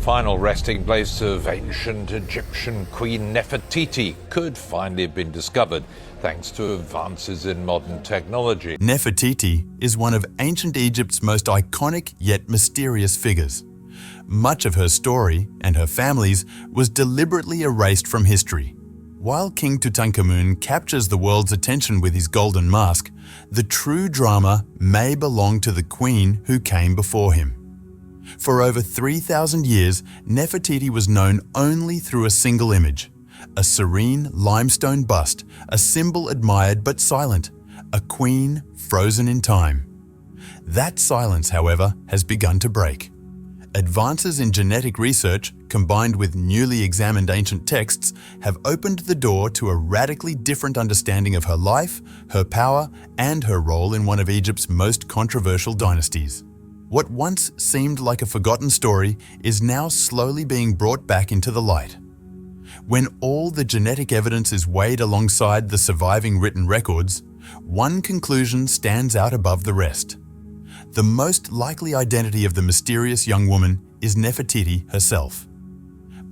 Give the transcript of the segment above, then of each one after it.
final resting place of ancient Egyptian Queen Nefertiti could finally have been discovered thanks to advances in modern technology. Nefertiti is one of ancient Egypt's most iconic yet mysterious figures. Much of her story, and her family's, was deliberately erased from history. While King Tutankhamun captures the world's attention with his golden mask, the true drama may belong to the queen who came before him. For over 3,000 years, Nefertiti was known only through a single image: a serene limestone bust, a symbol admired but silent, a queen frozen in time. That silence, however, has begun to break. Advances in genetic research, combined with newly examined ancient texts, have opened the door to a radically different understanding of her life, her power, and her role in one of Egypt's most controversial dynasties. What once seemed like a forgotten story is now slowly being brought back into the light. When all the genetic evidence is weighed alongside the surviving written records, one conclusion stands out above the rest. The most likely identity of the mysterious young woman is Nefertiti herself.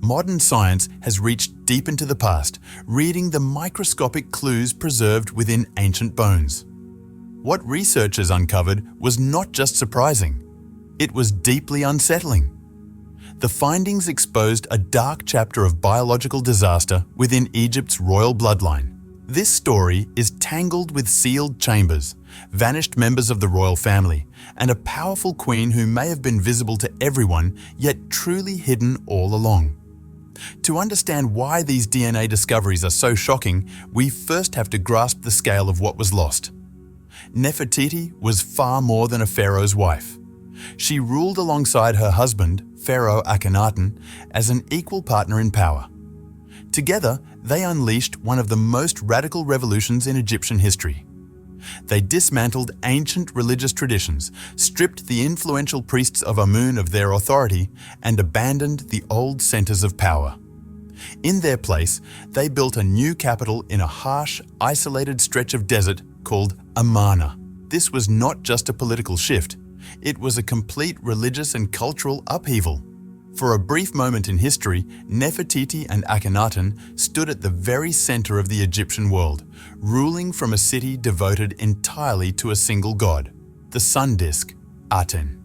Modern science has reached deep into the past, reading the microscopic clues preserved within ancient bones. What researchers uncovered was not just surprising, it was deeply unsettling. The findings exposed a dark chapter of biological disaster within Egypt's royal bloodline. This story is tangled with sealed chambers, vanished members of the royal family, and a powerful queen who may have been visible to everyone, yet truly hidden all along. To understand why these DNA discoveries are so shocking, we first have to grasp the scale of what was lost. Nefertiti was far more than a pharaoh's wife. She ruled alongside her husband, Pharaoh Akhenaten, as an equal partner in power. Together, they unleashed one of the most radical revolutions in Egyptian history. They dismantled ancient religious traditions, stripped the influential priests of Amun of their authority, and abandoned the old centers of power. In their place, they built a new capital in a harsh, isolated stretch of desert called Amarna. This was not just a political shift, it was a complete religious and cultural upheaval. For a brief moment in history, Nefertiti and Akhenaten stood at the very center of the Egyptian world, ruling from a city devoted entirely to a single god, the sun disk, Aten.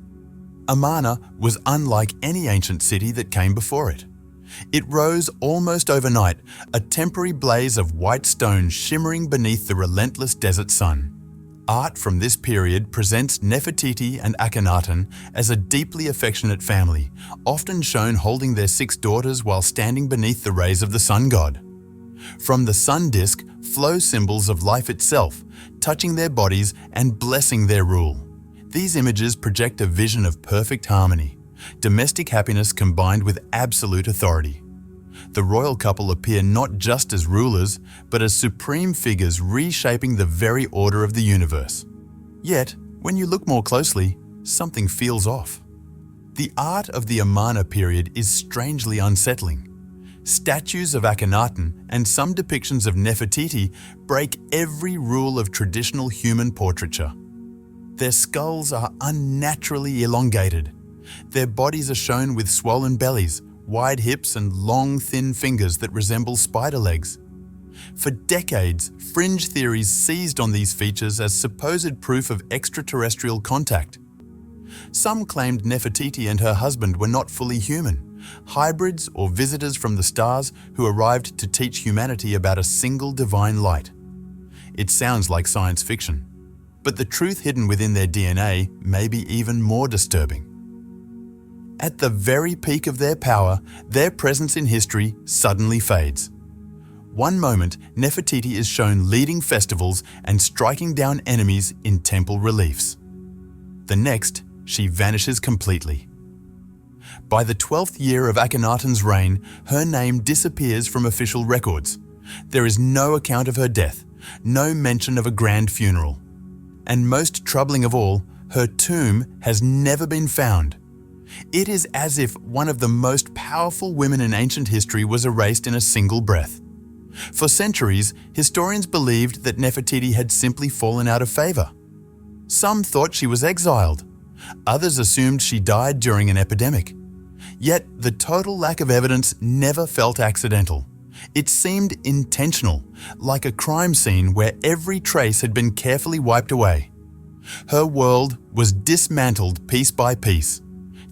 Amarna was unlike any ancient city that came before it. It rose almost overnight, a temporary blaze of white stone shimmering beneath the relentless desert sun. Art from this period presents Nefertiti and Akhenaten as a deeply affectionate family, often shown holding their 6 daughters while standing beneath the rays of the sun god. From the sun disk flow symbols of life itself, touching their bodies and blessing their rule. These images project a vision of perfect harmony, domestic happiness combined with absolute authority. The royal couple appear not just as rulers, but as supreme figures reshaping the very order of the universe. Yet, when you look more closely, something feels off. The art of the Amarna period is strangely unsettling. Statues of Akhenaten and some depictions of Nefertiti break every rule of traditional human portraiture. Their skulls are unnaturally elongated. Their bodies are shown with swollen bellies, wide hips, and long, thin fingers that resemble spider legs. For decades, fringe theories seized on these features as supposed proof of extraterrestrial contact. Some claimed Nefertiti and her husband were not fully human, hybrids or visitors from the stars who arrived to teach humanity about a single divine light. It sounds like science fiction, but the truth hidden within their DNA may be even more disturbing. At the very peak of their power, their presence in history suddenly fades. One moment, Nefertiti is shown leading festivals and striking down enemies in temple reliefs. The next, she vanishes completely. By the 12th year of Akhenaten's reign, her name disappears from official records. There is no account of her death, no mention of a grand funeral. And most troubling of all, her tomb has never been found. It is as if one of the most powerful women in ancient history was erased in a single breath. For centuries, historians believed that Nefertiti had simply fallen out of favor. Some thought she was exiled. Others assumed she died during an epidemic. Yet the total lack of evidence never felt accidental. It seemed intentional, like a crime scene where every trace had been carefully wiped away. Her world was dismantled piece by piece.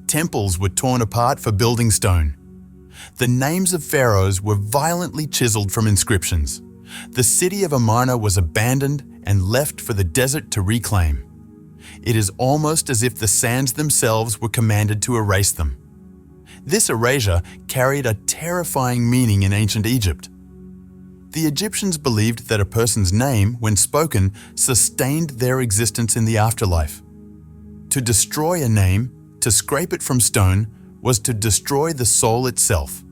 Temples were torn apart for building stone. The names of pharaohs were violently chiseled from inscriptions. The city of Amarna was abandoned and left for the desert to reclaim. It is almost as if the sands themselves were commanded to erase them. This erasure carried a terrifying meaning in ancient Egypt. The Egyptians believed that a person's name, when spoken, sustained their existence in the afterlife. To destroy a name, to scrape it from stone, was to destroy the soul itself.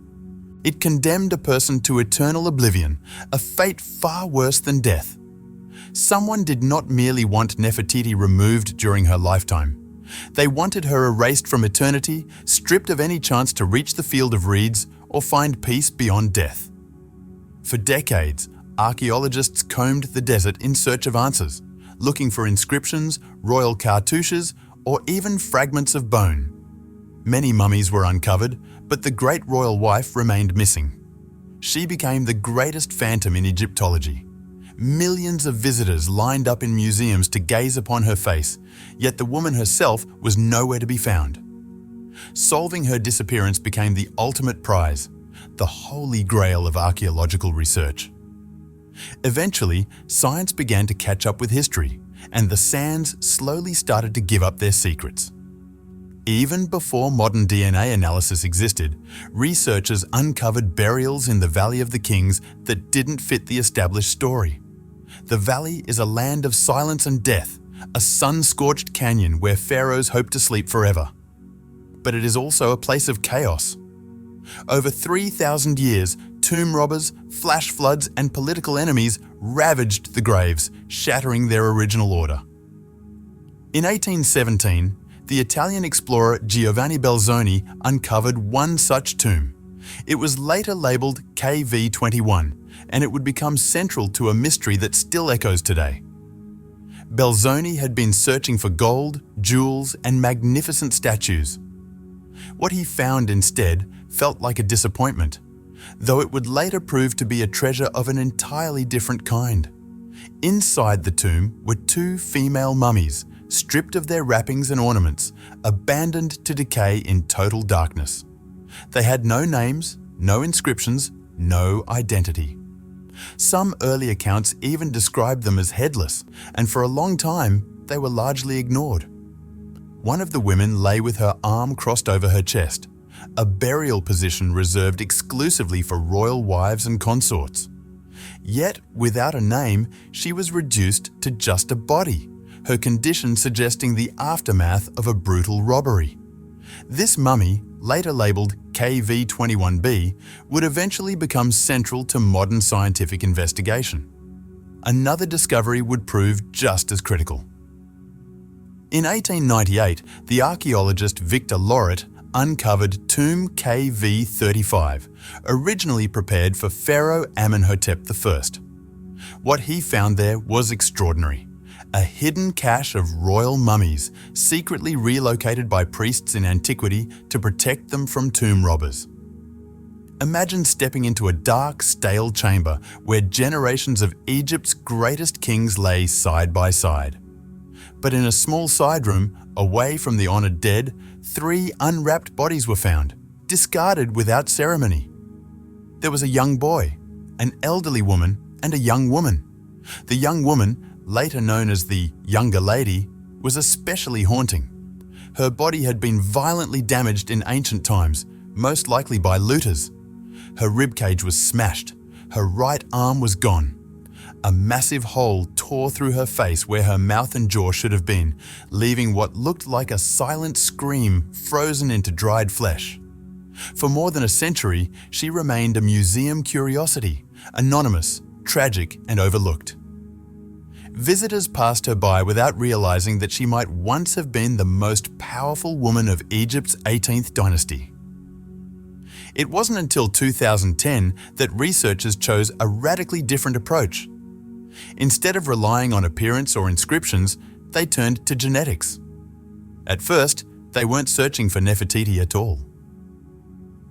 It condemned a person to eternal oblivion, a fate far worse than death. Someone did not merely want Nefertiti removed during her lifetime. They wanted her erased from eternity, stripped of any chance to reach the field of reeds or find peace beyond death. For decades, archaeologists combed the desert in search of answers, looking for inscriptions, royal cartouches, or even fragments of bone. Many mummies were uncovered, but the great royal wife remained missing. She became the greatest phantom in Egyptology. Millions of visitors lined up in museums to gaze upon her face, yet the woman herself was nowhere to be found. Solving her disappearance became the ultimate prize, the holy grail of archaeological research. Eventually, science began to catch up with history, and the sands slowly started to give up their secrets. Even before modern DNA analysis existed, researchers uncovered burials in the Valley of the Kings that didn't fit the established story. The valley is a land of silence and death, a sun-scorched canyon where pharaohs hope to sleep forever. But it is also a place of chaos. Over 3,000 years, tomb robbers, flash floods, and political enemies ravaged the graves, shattering their original order. In 1817, the Italian explorer Giovanni Belzoni uncovered one such tomb. It was later labelled KV21, and it would become central to a mystery that still echoes today. Belzoni had been searching for gold, jewels, and magnificent statues. What he found instead felt like a disappointment, though it would later prove to be a treasure of an entirely different kind. Inside the tomb were two female mummies, stripped of their wrappings and ornaments, abandoned to decay in total darkness. They had no names, no inscriptions, no identity. Some early accounts even described them as headless, and for a long time they were largely ignored. One of the women lay with her arm crossed over her chest, a burial position reserved exclusively for royal wives and consorts. Yet, without a name, she was reduced to just a body, her condition suggesting the aftermath of a brutal robbery. This mummy, later labelled KV21b, would eventually become central to modern scientific investigation. Another discovery would prove just as critical. In 1898, the archaeologist Victor Loret uncovered tomb KV35, originally prepared for Pharaoh Amenhotep I. What he found there was extraordinary. A hidden cache of royal mummies, secretly relocated by priests in antiquity to protect them from tomb robbers. Imagine stepping into a dark, stale chamber where generations of Egypt's greatest kings lay side by side. But in a small side room, away from the honoured dead, 3 unwrapped bodies were found, discarded without ceremony. There was a young boy, an elderly woman, and a young woman. The young woman, later known as the Younger Lady, was especially haunting. Her body had been violently damaged in ancient times, most likely by looters. Her ribcage was smashed. Her right arm was gone. A massive hole tore through her face where her mouth and jaw should have been, leaving what looked like a silent scream frozen into dried flesh. For more than a century, she remained a museum curiosity, anonymous, tragic, and overlooked. Visitors passed her by without realizing that she might once have been the most powerful woman of Egypt's 18th dynasty. It wasn't until 2010 that researchers chose a radically different approach. Instead of relying on appearance or inscriptions, they turned to genetics. At first, they weren't searching for Nefertiti at all.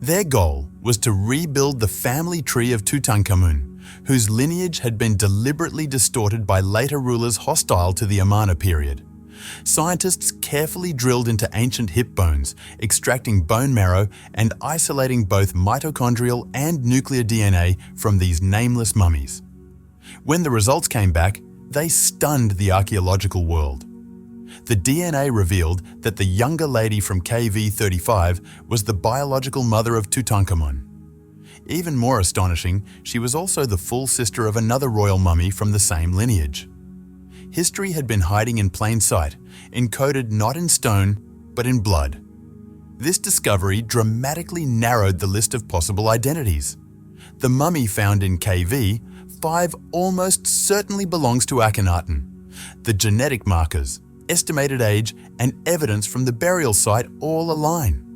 Their goal was to rebuild the family tree of Tutankhamun, whose lineage had been deliberately distorted by later rulers hostile to the Amarna period. Scientists carefully drilled into ancient hip bones, extracting bone marrow and isolating both mitochondrial and nuclear DNA from these nameless mummies. When the results came back, they stunned the archaeological world. The DNA revealed that the younger lady from KV-35 was the biological mother of Tutankhamun. Even more astonishing, she was also the full sister of another royal mummy from the same lineage. History had been hiding in plain sight, encoded not in stone, but in blood. This discovery dramatically narrowed the list of possible identities. The mummy found in KV-5 almost certainly belongs to Akhenaten. The genetic markers, estimated age, and evidence from the burial site all align.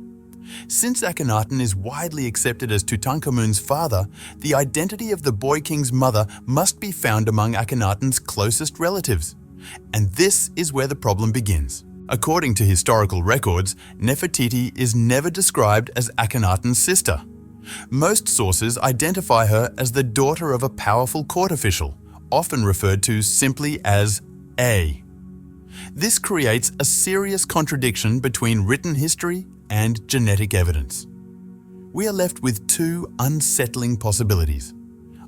Since Akhenaten is widely accepted as Tutankhamun's father, the identity of the boy king's mother must be found among Akhenaten's closest relatives. And this is where the problem begins. According to historical records, Nefertiti is never described as Akhenaten's sister. Most sources identify her as the daughter of a powerful court official, often referred to simply as A. This creates a serious contradiction between written history and genetic evidence. We are left with two unsettling possibilities.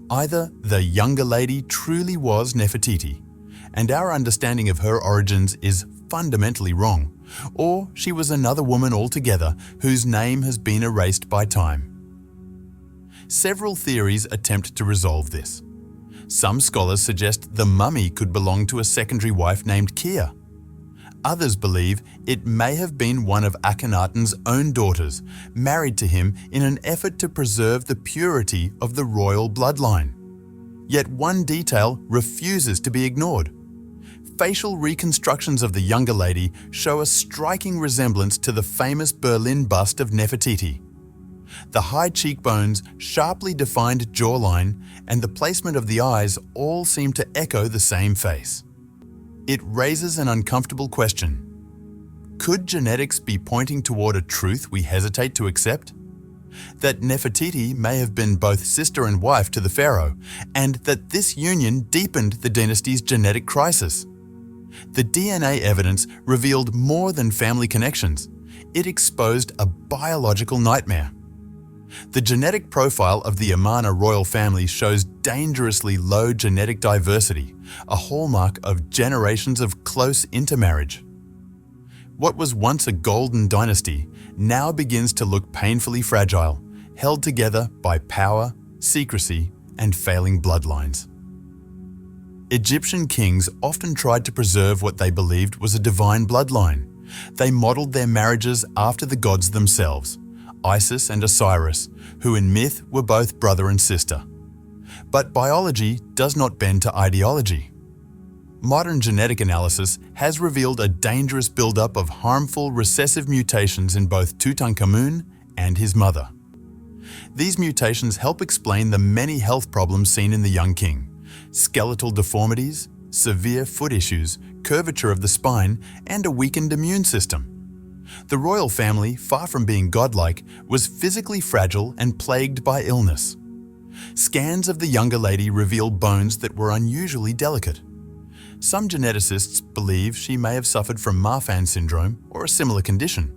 Either the younger lady truly was Nefertiti, and our understanding of her origins is fundamentally wrong, or she was another woman altogether whose name has been erased by time. Several theories attempt to resolve this. Some scholars suggest the mummy could belong to a secondary wife named Kia. Others believe it may have been one of Akhenaten's own daughters, married to him in an effort to preserve the purity of the royal bloodline. Yet one detail refuses to be ignored. Facial reconstructions of the younger lady show a striking resemblance to the famous Berlin bust of Nefertiti. The high cheekbones, sharply defined jawline, and the placement of the eyes all seem to echo the same face. It raises an uncomfortable question. Could genetics be pointing toward a truth we hesitate to accept? That Nefertiti may have been both sister and wife to the pharaoh, and that this union deepened the dynasty's genetic crisis. The DNA evidence revealed more than family connections. It exposed a biological nightmare. The genetic profile of the Amarna royal family shows dangerously low genetic diversity, a hallmark of generations of close intermarriage. What was once a golden dynasty now begins to look painfully fragile, held together by power, secrecy, and failing bloodlines. Egyptian kings often tried to preserve what they believed was a divine bloodline. They modeled their marriages after the gods themselves, Isis and Osiris, who in myth were both brother and sister. But biology does not bend to ideology. Modern genetic analysis has revealed a dangerous buildup of harmful recessive mutations in both Tutankhamun and his mother. These mutations help explain the many health problems seen in the young king: skeletal deformities, severe foot issues, curvature of the spine, and a weakened immune system. The royal family, far from being godlike, was physically fragile and plagued by illness. Scans of the younger lady reveal bones that were unusually delicate. Some geneticists believe she may have suffered from Marfan syndrome or a similar condition,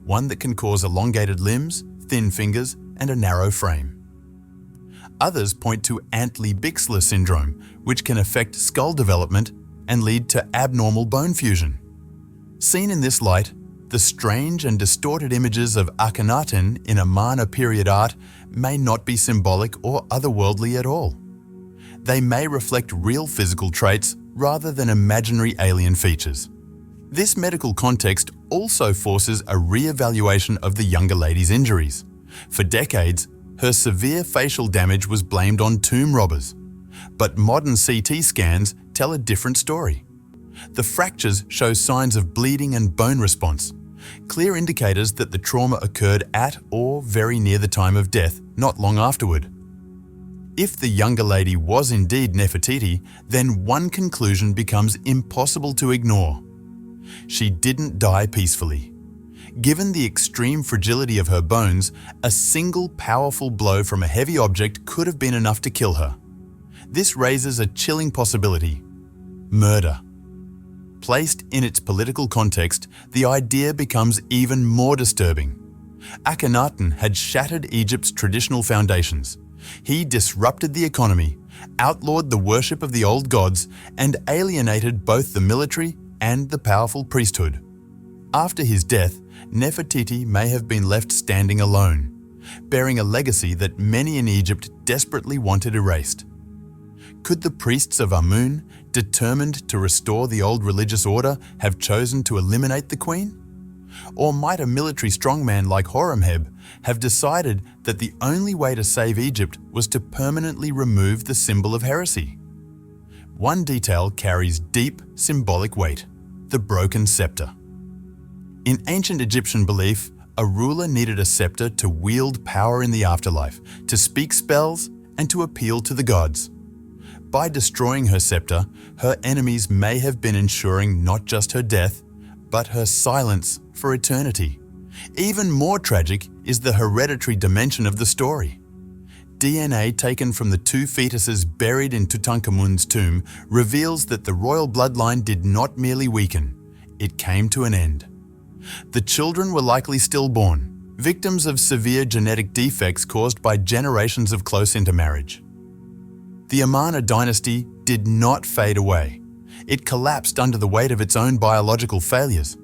one that can cause elongated limbs, thin fingers, and a narrow frame. Others point to Antley-Bixler syndrome, which can affect skull development and lead to abnormal bone fusion. Seen in this light, the strange and distorted images of Akhenaten in Amarna period art may not be symbolic or otherworldly at all. They may reflect real physical traits rather than imaginary alien features. This medical context also forces a re-evaluation of the younger lady's injuries. For decades, her severe facial damage was blamed on tomb robbers. But modern CT scans tell a different story. The fractures show signs of bleeding and bone response, clear indicators that the trauma occurred at or very near the time of death, not long afterward. If the younger lady was indeed Nefertiti, then one conclusion becomes impossible to ignore. She didn't die peacefully. Given the extreme fragility of her bones, a single powerful blow from a heavy object could have been enough to kill her. This raises a chilling possibility: murder. Placed in its political context, the idea becomes even more disturbing. Akhenaten had shattered Egypt's traditional foundations. He disrupted the economy, outlawed the worship of the old gods, and alienated both the military and the powerful priesthood. After his death, Nefertiti may have been left standing alone, bearing a legacy that many in Egypt desperately wanted erased. Could the priests of Amun, determined to restore the old religious order, have chosen to eliminate the queen? Or might a military strongman like Horemheb have decided that the only way to save Egypt was to permanently remove the symbol of heresy? One detail carries deep symbolic weight: the broken scepter. In ancient Egyptian belief, a ruler needed a scepter to wield power in the afterlife, to speak spells, and to appeal to the gods. By destroying her scepter, her enemies may have been ensuring not just her death, but her silence for eternity. Even more tragic is the hereditary dimension of the story. DNA taken from the two fetuses buried in Tutankhamun's tomb reveals that the royal bloodline did not merely weaken, it came to an end. The children were likely stillborn, victims of severe genetic defects caused by generations of close intermarriage. The Amarna dynasty did not fade away. It collapsed under the weight of its own biological failures.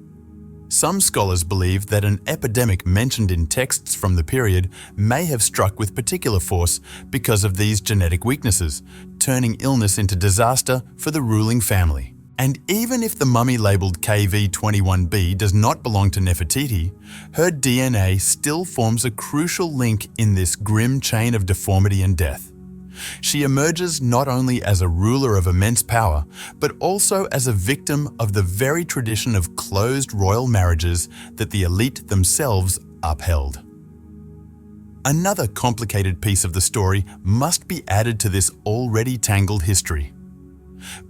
Some scholars believe that an epidemic mentioned in texts from the period may have struck with particular force because of these genetic weaknesses, turning illness into disaster for the ruling family. And even if the mummy labelled KV21b does not belong to Nefertiti, her DNA still forms a crucial link in this grim chain of deformity and death. She emerges not only as a ruler of immense power, but also as a victim of the very tradition of closed royal marriages that the elite themselves upheld. Another complicated piece of the story must be added to this already tangled history.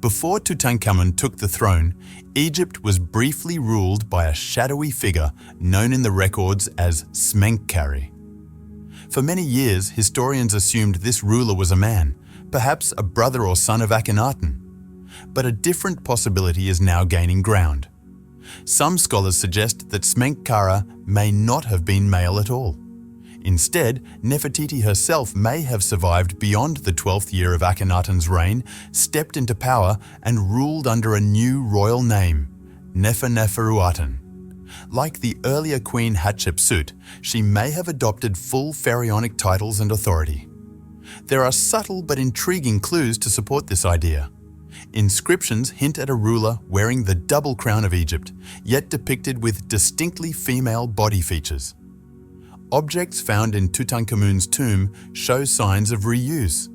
Before Tutankhamun took the throne, Egypt was briefly ruled by a shadowy figure known in the records as Smenkhkare. For many years, historians assumed this ruler was a man, perhaps a brother or son of Akhenaten. But a different possibility is now gaining ground. Some scholars suggest that Smenkhkare may not have been male at all. Instead, Nefertiti herself may have survived beyond the 12th year of Akhenaten's reign, stepped into power, and ruled under a new royal name, Neferuaten. Like the earlier Queen Hatshepsut, she may have adopted full pharaonic titles and authority. There are subtle but intriguing clues to support this idea. Inscriptions hint at a ruler wearing the double crown of Egypt, yet depicted with distinctly female body features. Objects found in Tutankhamun's tomb show signs of reuse,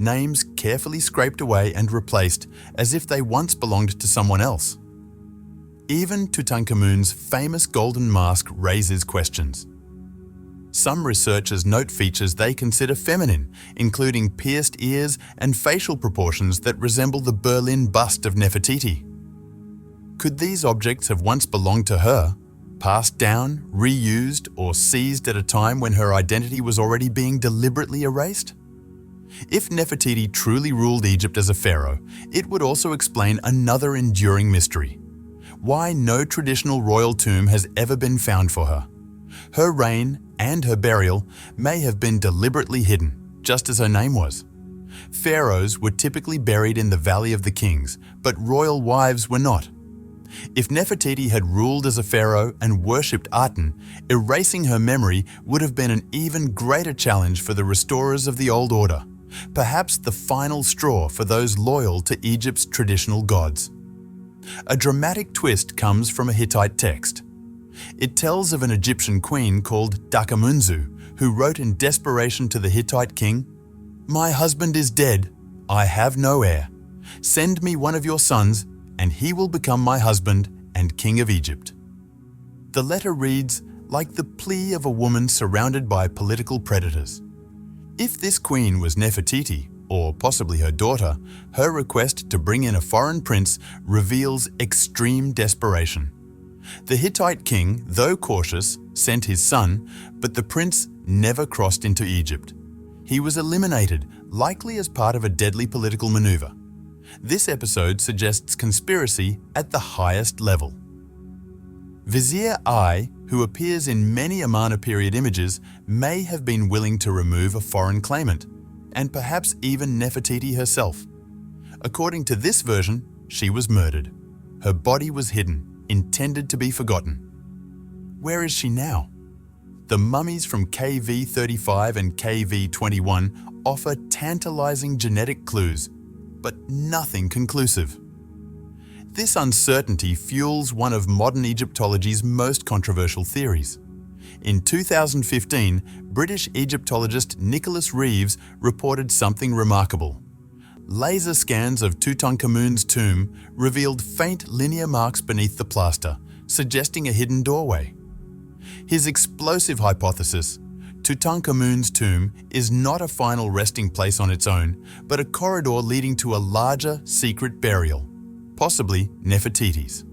names carefully scraped away and replaced as if they once belonged to someone else. Even Tutankhamun's famous golden mask raises questions. Some researchers note features they consider feminine, including pierced ears and facial proportions that resemble the Berlin bust of Nefertiti. Could these objects have once belonged to her, passed down, reused, or seized at a time when her identity was already being deliberately erased? If Nefertiti truly ruled Egypt as a pharaoh, it would also explain another enduring mystery: why no traditional royal tomb has ever been found for her. Her reign and her burial may have been deliberately hidden, just as her name was. Pharaohs were typically buried in the Valley of the Kings, but royal wives were not. If Nefertiti had ruled as a pharaoh and worshipped Aten, erasing her memory would have been an even greater challenge for the restorers of the old order, perhaps the final straw for those loyal to Egypt's traditional gods. A dramatic twist comes from a Hittite text. It tells of an Egyptian queen called Dakamunzu, who wrote in desperation to the Hittite king, "My husband is dead, I have no heir. Send me one of your sons, and he will become my husband and king of Egypt." The letter reads like the plea of a woman surrounded by political predators. If this queen was Nefertiti, or possibly her daughter, her request to bring in a foreign prince reveals extreme desperation. The Hittite king, though cautious, sent his son, but the prince never crossed into Egypt. He was eliminated, likely as part of a deadly political maneuver. This episode suggests conspiracy at the highest level. Vizier I, who appears in many Amarna period images, may have been willing to remove a foreign claimant, and perhaps even Nefertiti herself. According to this version, she was murdered. Her body was hidden, intended to be forgotten. Where is she now? The mummies from KV35 and KV21 offer tantalizing genetic clues, but nothing conclusive. This uncertainty fuels one of modern Egyptology's most controversial theories. In 2015, British Egyptologist Nicholas Reeves reported something remarkable. Laser scans of Tutankhamun's tomb revealed faint linear marks beneath the plaster, suggesting a hidden doorway. His explosive hypothesis, Tutankhamun's tomb is not a final resting place on its own, but a corridor leading to a larger, secret burial, possibly Nefertiti's.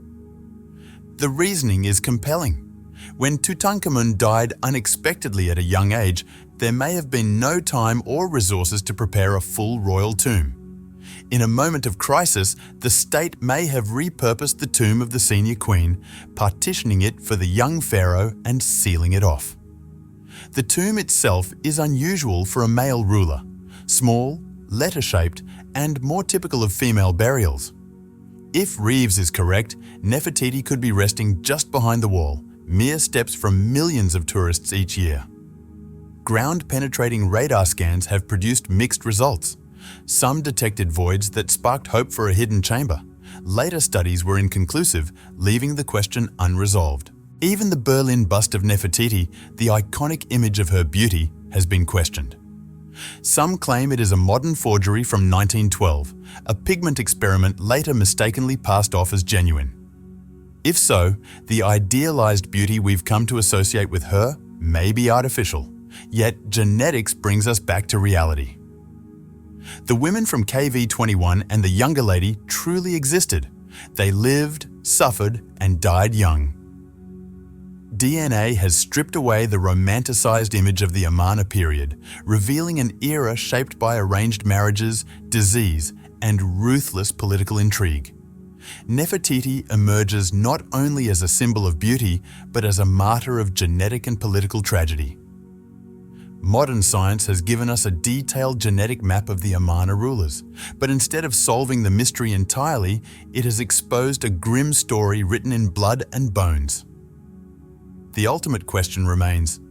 The reasoning is compelling. When Tutankhamun died unexpectedly at a young age, there may have been no time or resources to prepare a full royal tomb. In a moment of crisis, the state may have repurposed the tomb of the senior queen, partitioning it for the young pharaoh and sealing it off. The tomb itself is unusual for a male ruler, small, letter-shaped, and more typical of female burials. If Reeves is correct, Nefertiti could be resting just behind the wall, mere steps from millions of tourists each year. Ground-penetrating radar scans have produced mixed results. Some detected voids that sparked hope for a hidden chamber. Later studies were inconclusive, leaving the question unresolved. Even the Berlin bust of Nefertiti, the iconic image of her beauty, has been questioned. Some claim it is a modern forgery from 1912, a pigment experiment later mistakenly passed off as genuine. If so, the idealized beauty we've come to associate with her may be artificial, yet genetics brings us back to reality. The women from KV21 and the younger lady truly existed. They lived, suffered, and died young. DNA has stripped away the romanticized image of the Amarna period, revealing an era shaped by arranged marriages, disease, and ruthless political intrigue. Nefertiti emerges not only as a symbol of beauty, but as a martyr of genetic and political tragedy. Modern science has given us a detailed genetic map of the Amarna rulers, but instead of solving the mystery entirely, it has exposed a grim story written in blood and bones. The ultimate question remains,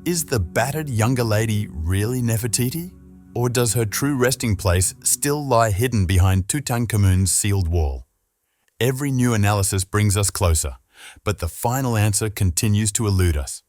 is the battered younger lady really Nefertiti? Or does her true resting place still lie hidden behind Tutankhamun's sealed wall? Every new analysis brings us closer, but the final answer continues to elude us.